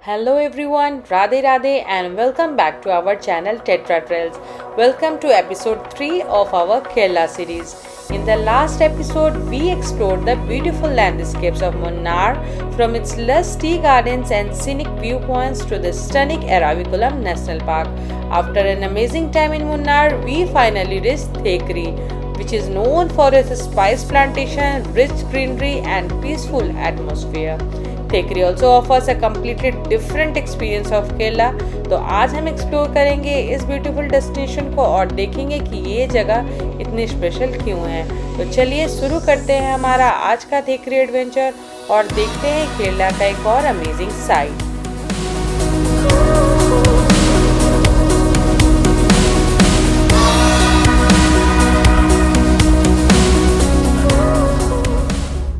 Hello everyone, Radhe Radhe and welcome back to our channel Tetra Trails. Welcome to episode 3 of our Kerala series. In the last episode, we explored the beautiful landscapes of Munnar from its lush tea gardens and scenic viewpoints to the stunning Eravikulam National Park. After an amazing time in Munnar, we finally reached Thekri, which is known for its spice plantation, rich greenery and peaceful atmosphere. Thekkady also offers a completely different experience of Kerala. तो आज हम explore करेंगे इस beautiful destination को और देखेंगे कि ये जगह इतनी स्पेशल क्यों है। तो चलिए शुरू करते हैं हमारा आज का थेकरी एडवेंचर और देखते हैं केरला का एक और अमेजिंग साइट।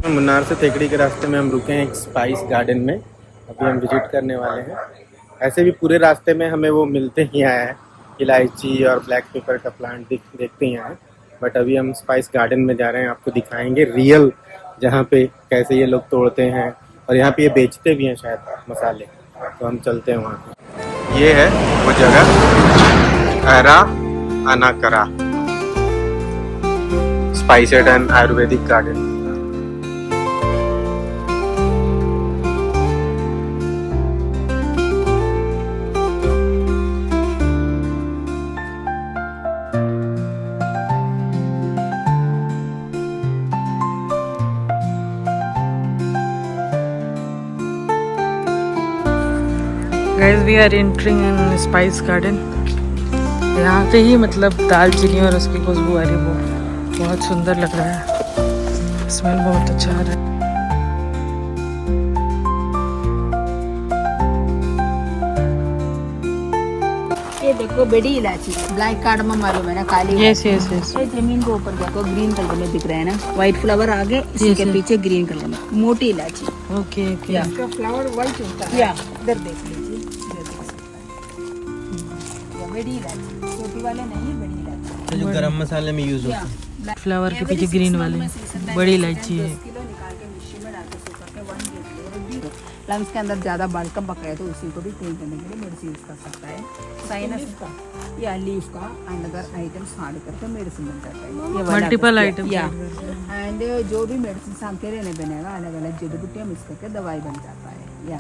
मुन्नार से थेकड़ी के रास्ते में हम रुके हैं एक स्पाइस गार्डन में। अभी हम विजिट करने वाले हैं। ऐसे भी पूरे रास्ते में हमें वो मिलते ही आया है, इलायची और ब्लैक पेपर का प्लांट देखते ही आए हैं। बट अभी हम स्पाइस गार्डन में जा रहे हैं, आपको दिखाएंगे रियल जहाँ पे कैसे ये लोग तोड़ते हैं और यहाँ पे ये बेचते भी हैं शायद मसाले। तो हम चलते हैं वहाँ पे। ये है वो जगह एरा Anakkara spiced and ayurvedic garden. Guys we are entering in spice garden. यहाँ पे ही मतलब दालचीनी और उसकी खुशबू आ रही, वो बहुत सुंदर लग रहा है। स्मेल बहुत अच्छा आ रहा है। ये देखो बड़ी इलायची ब्लैक कार्डमम मालूम है ना, काली। Yes yes yes. ये जमीन के ऊपर देखो ग्रीन कलर में दिख रहा है ना, व्हाइट फ्लावर आगे, इसके पीछे ग्रीन कलर में मोटी इलायची। Okay okay. इसका फ्लावर व्हाइट होता है। या इधर देख लीजिए, ये बड़ी इलायची, छोटी वाले नहीं, बड़ी इलायची जो गरम मसाले में यूज होती है। फ्लावर के पीछे ग्रीन वाली बड़ी इलायची है। लंग्स के अंदर ज्यादा बल्कम पकड़ा है तो उसी को भी क्लीन करने के लिए मेडिसिन यूज कर सकता है। साइनस का या लीफ का एंड अदर आइटम्स ऐड करके मेडिसिन बन जाता है। ये मल्टीपल आइटम या एंड जो भी मेडिसिन अकेले नहीं बनेगा, अलग अलग जड़ी बूटियाँ मिक्स करके दवाई बन जाता है। या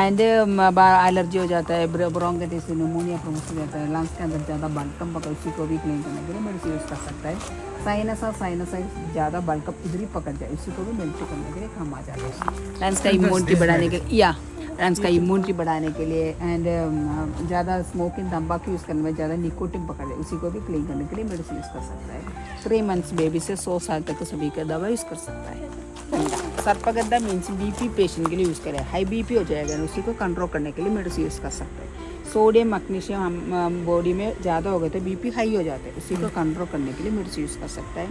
एंड एलर्जी हो जाता है, ब्रोंकाइटिस, निमोनिया प्रमोट हो जाता है, लंग्स के अंदर ज़्यादा बल्कम पकड़, उसी को भी क्लीन करने के लिए मेडिसिन यूज कर सकता है। साइनसाइड ज़्यादा बल्कअप इधर ही पकड़ जाए, उसी को भी मेडिसिन करने के लिए काम आ जाता है। लंग्स का इम्यूनिटी बढ़ाने के लिए, या लंग्स का इम्यूनिटी बढ़ाने के लिए एंड ज़्यादा स्मोकिंग तंबाकू यूज़ करने में ज़्यादा निकोटिन पकड़ जाए, उसी को भी क्लीन करने के लिए मेडिसिन यूज़ कर सकता है। 3 मंथ्स बेबी से 100 साल तक सभी का दवा यूज़ कर सकता है। सर्पगंधा मीन्स बीपी पेशेंट के लिए यूज़ करें, हाई बीपी हो जाएगा, उसी को कंट्रोल करने के लिए मेडिसिन यूज़ कर सकते हैं। सोडियम मैग्नीशियम हम बॉडी में ज़्यादा हो गए तो बीपी हाई हो जाता है, उसी को कंट्रोल करने के लिए मेडिसिन यूज़ कर सकता है।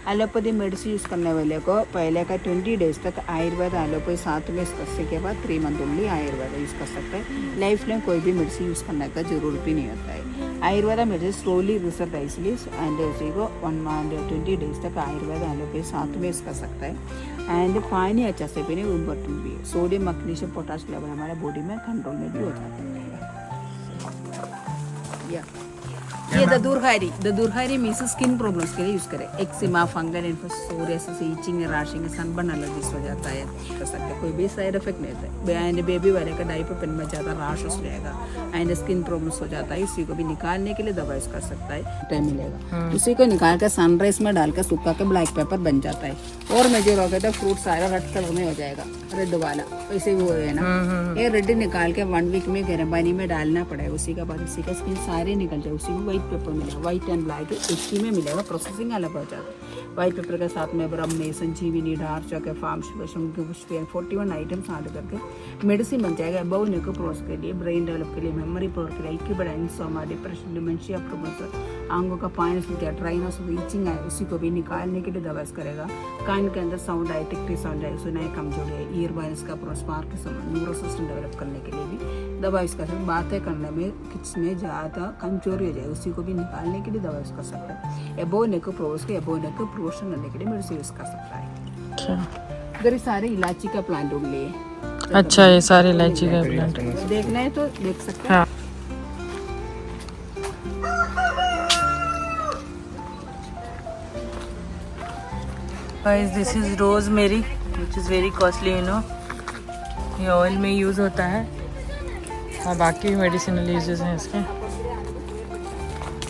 एलोपैथी मेडिसिन यूज़ करने वाले को पहले का 20 डेज तक आयुर्वेद एलोपैथी साथ में करने के बाद 3 मंथ ओनली आयुर्वेद यूज़ कर सकते हैं। लाइफ में कोई भी मेडिसिन यूज़ करने का जरूरत भी नहीं होता है। आयुर्वेद मेडिसिन स्लोली रिसर्च आइसली एंड उसी को 1 मंथ 20 डेज तक आयुर्वेद एलोपैथी साथ में यूज़ कर सकता है। एंड पानी अच्छा से पीने इम्पोर्टेंट भी है। सोडियम मैग्नीशियम पोटाश लेवल हमारे बॉडी में कंट्रोल में भी हो जाता है। ये ददुरहारी मीन्स स्किन प्रॉब्लम्स के लिए यूज करें। Eczema, fungal infection, psoriasis, itching, rashing, sunburn allergies हो जाता है, कर सकते हैं, कोई भी साइड इफेक्ट नहीं होता है। एंड बेबी वाले का डायपर पेन में ज़्यादा रैशेस रहेगा एंड स्किन प्रॉब्लम्स हो जाता है, इसी को भी निकालने के लिए दवा यूज कर सकता है। टाइम मिलेगा, उसी को निकाल कर सनराइज में डालकर सुखा के ब्लैक पेपर बन जाता है। और मेजर हो गया तो फ्रूट सारा रेड कलर में हो जाएगा, रेड वाला वैसे वो है ना। ये रेड निकाल के 1 वीक में गर्म पानी में डालना पड़ेगा, उसी के बाद उसी का स्किन सारे निकल जाए, उसी को व्हाइट पेपर मिलेगा, व्हाइट एंड ब्लैक एक ही में मिलेगा, प्रोसेसिंग अलग हो जाता है। व्हाइट पेपर के साथ में ब्रह्मे, संजीवनी, डार्क चौके, फार्म 41 आइटम्स ऐड करके मेडिसिन बन जाएगा। अबव नेक प्रोस के लिए, ब्रेन डेवलप के लिए, मेमोरी पावर के लिए, IQ बढ़ाने, सोमा, डिप्रेशन, डिमेंशिया प्रॉब्लम्स, आंगों का पानी सूख गया, ड्राइनेस, रीचिंग है, उसी को भी निकालने के लिए दवा करेगा। कान के अंदर साउंड आए, टिकटी साउंड आए, सुनाई कमजोरी है, ईयर वायरस का स्पार्क के समय न्यूरो सिस्टम डेवलप करने के लिए भी दवा यूज कर सकते हैं। बातें करने में किस में ज़्यादा कमजोरी हो जाए, उसी को भी निकालने के लिए दवा यूज कर सकते हैं। एबो नेक प्रोस के एबो नेक प्रोशन करने के लिए मेडिसिन यूज कर सकता है। इधर सारे इलायची का प्लांट उग लिए अच्छा, ये सारे इलायची का प्लांट। देखना है तो देख सकते हैं। हाँ। Guys, this is rosemary, which is very costly, you know. ये ऑयल में यूज़ होता है और बाकी भी मेडिसिनल यूजेस हैं इसके।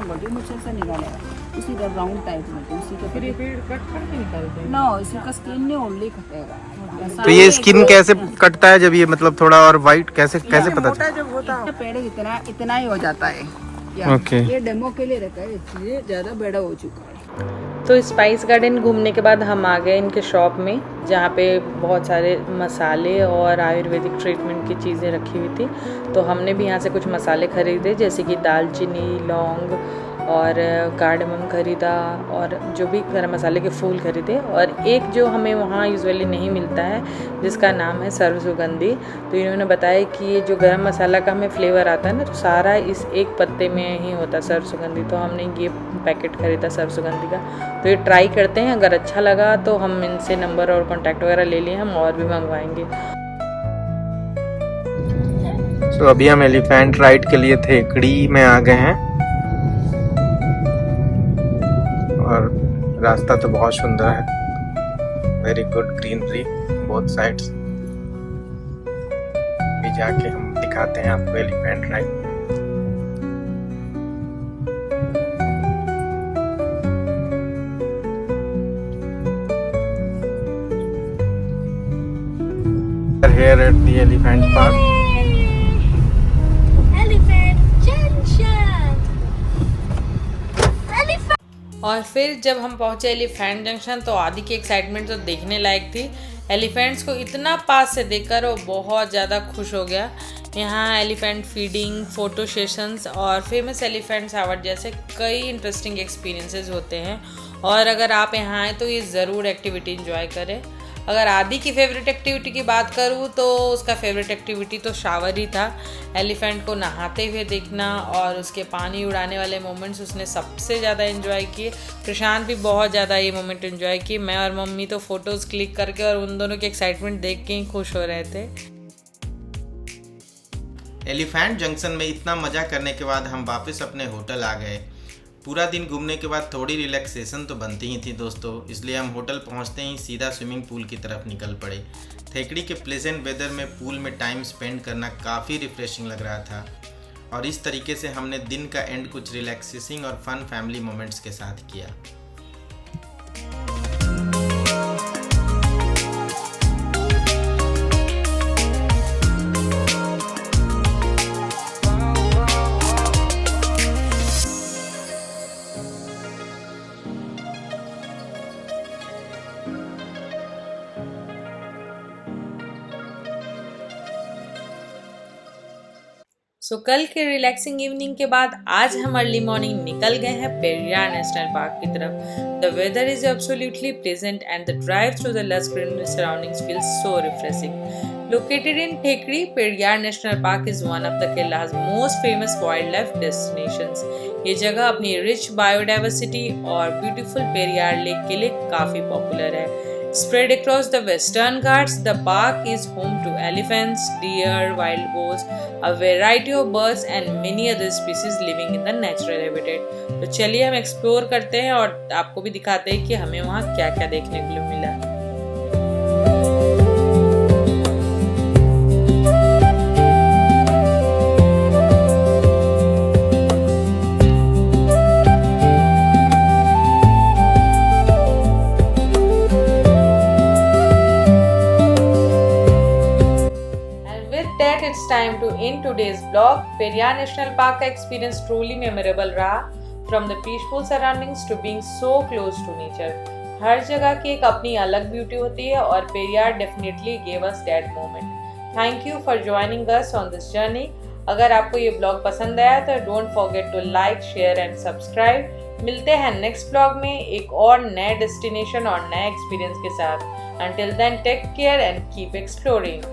बड़ी मुझे से निकालेगा उसी का राउंड टाइप में, तो उसी का फिर ये पेड़ कट करके निकालते हैं। ना इसी का स्किन ने ओनली कटेगा। तो ये स्किन कैसे कटता है जब ये मतलब थोड़ा और वाइट कैसे कैसे पता चलता जब होता है पेड़ इतना ही हो जाता है। ओके। ये डेमो के लिए रखा है, इसलिए ज़्यादा बड़ा हो चुका है। तो स्पाइस गार्डन घूमने के बाद हम आ गए इनके शॉप में, जहाँ पे बहुत सारे मसाले और आयुर्वेदिक ट्रीटमेंट की चीज़ें रखी हुई थी। तो हमने भी यहाँ से कुछ मसाले खरीदे, जैसे कि दालचीनी, लौंग और कार्डमम खरीदा, और जो भी गरम मसाले के फूल खरीदे। और एक जो हमें वहाँ यूजुअली नहीं मिलता है, जिसका नाम है सर्व सुगंधी। तो इन्होंने बताया कि ये जो गरम मसाला का हमें फ्लेवर आता है ना, तो सारा इस एक पत्ते में ही होता है, सर्व सुगंधी। तो हमने ये पैकेट खरीदा सर्व सुगंधी का। तो ये ट्राई करते हैं, अगर अच्छा लगा तो हम इनसे नंबर और कॉन्टैक्ट वगैरह ले लिए, हम और भी मंगवाएंगे। तो अभी हम एलिफेंट राइड के लिए थेकड़ी में आ गए हैं और रास्ता तो बहुत सुंदर है, very good greenery both sides. भी जाके हम दिखाते हैं आपको elephant ride. Here at the Elephant Park. और फिर जब हम पहुंचे एलिफेंट जंक्शन, तो आदि की एक्साइटमेंट तो देखने लायक थी। एलिफेंट्स को इतना पास से देखकर वो बहुत ज़्यादा खुश हो गया। यहाँ एलिफेंट फीडिंग, फ़ोटो सेशंस और फेमस एलिफेंट्स आवर्ड जैसे कई इंटरेस्टिंग एक्सपीरियंसेस होते हैं। और अगर आप यहाँ आए तो ये ज़रूर एक्टिविटी इंजॉय करें। अगर आदि की फेवरेट एक्टिविटी की बात करूँ तो उसका फेवरेट एक्टिविटी तो शावर ही था। एलिफेंट को नहाते हुए देखना और उसके पानी उड़ाने वाले मोमेंट्स उसने सबसे ज़्यादा एंजॉय किए। प्रशांत भी बहुत ज़्यादा ये मोमेंट एंजॉय किए। मैं और मम्मी तो फ़ोटोज़ क्लिक करके और उन दोनों की एक्साइटमेंट देख के ही खुश हो रहे थे। एलिफेंट जंक्शन में इतना मज़ा करने के बाद हम वापस अपने होटल आ गए। पूरा दिन घूमने के बाद थोड़ी रिलैक्सेशन तो बनती ही थी दोस्तों, इसलिए हम होटल पहुंचते ही सीधा स्विमिंग पूल की तरफ निकल पड़े। थेकड़ी के प्लेजेंट वेदर में पूल में टाइम स्पेंड करना काफ़ी रिफ्रेशिंग लग रहा था, और इस तरीके से हमने दिन का एंड कुछ रिलैक्सेसिंग और फन फैमिली मोमेंट्स के साथ किया। सो कल के रिलैक्सिंग इवनिंग के बाद आज हम अर्ली मॉर्निंग निकल गए हैं पेरियार नेशनल पार्क की तरफ। The weather is absolutely pleasant and the drive through the lush greenery surroundings feels so refreshing. Located in Thekri, Periyar National Park is one of the Kerala's most famous wildlife destinations. ये जगह अपनी rich biodiversity और beautiful Periyar lake के लिए काफ़ी popular है। Spread across the Western Ghats, the park is home to elephants, deer, wild boars, a variety of birds and many other species living in the natural habitat. तो चलिए हम explore करते हैं और आपको भी दिखाते हैं कि हमें वहाँ क्या क्या देखने के लिए मिला। It's time to end today's vlog. Periyar National Park का experience truly memorable रहा, from the peaceful surroundings to being so close to nature. हर जगह की एक अपनी अलग ब्यूटी होती है और Periyar definitely gave us that moment. Thank you for joining us on this journey. अगर आपको ये vlog पसंद आया तो don't forget to like, share and subscribe. मिलते हैं next vlog में एक और नए destination और नए experience के साथ. Until then, take care and keep exploring.